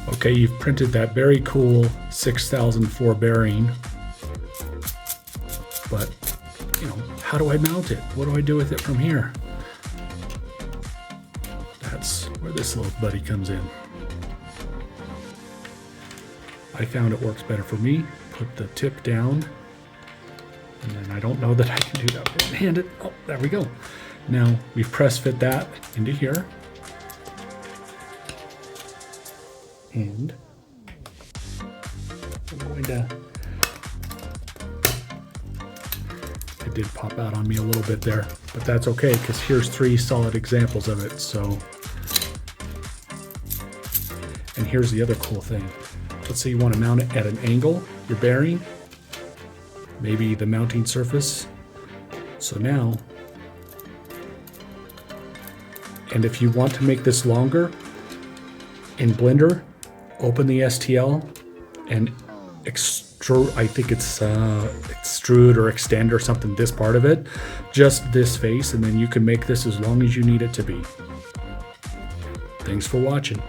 Okay, you've printed that very cool 6004 bearing, but you know, how do I mount it? What do I do with it from here? That's where this little buddy comes in. I found it works better for me. Put the tip down, and then I don't know that I can do that one-handed. Oh, there we go. Now we've press fit that into here. And I'm going to, it did pop out on me a little bit there, but that's okay because here's 3 solid examples of it. So, and here's the other cool thing. Let's say you want to mount it at an angle, your bearing, maybe the mounting surface. So now, and if you want to make this longer, in Blender, open the STL and extrude, I think it's extrude or extend or something, this part of it, just this face, and then you can make this as long as you need it to be. Thanks for watching.